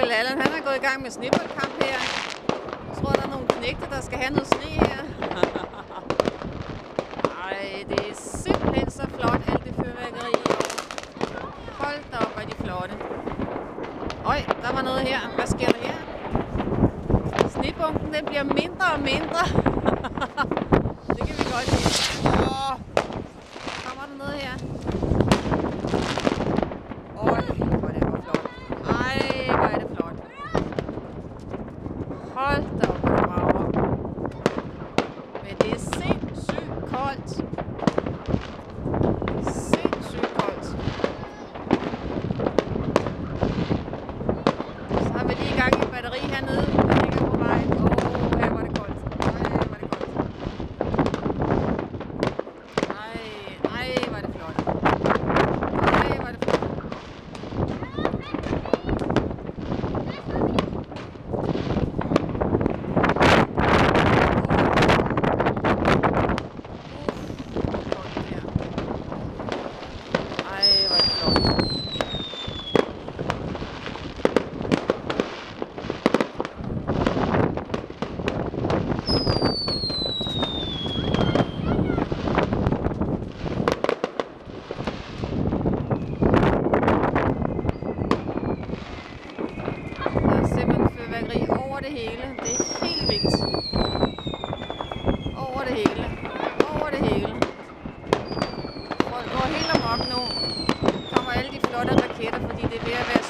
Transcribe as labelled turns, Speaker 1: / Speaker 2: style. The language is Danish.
Speaker 1: onkel Allan, han er gået i gang med sneboldkamp her. Jeg tror, der er nogle knægte, der skal have noget sne her. Ej, det er simpelthen så flot, alt det fyrværkeri i år. Hold da op, hvor er de flotte. Øj, der var noget her. Hvad sker der her? Snebunken, den bliver mindre og mindre. Det kan vi godt lide. Kommer der noget her? Øj, hvor er det flot. Ej, hvor er det flot. Hold da op, hvor det brager. Men det er sindssygt koldt. Sindssygt koldt. Så har vi lige i gang i batteri hernede, der ligger på vejen. Her var det koldt. Ej, hvor er det koldt. Ej, hvor er det flot. Ej, hvor er det flot. Over det hele. Det er helt vildt. Over det hele. Over det hele. Folk går helt amok nu. Kommer alle de flotte raketter, fordi det er ved at være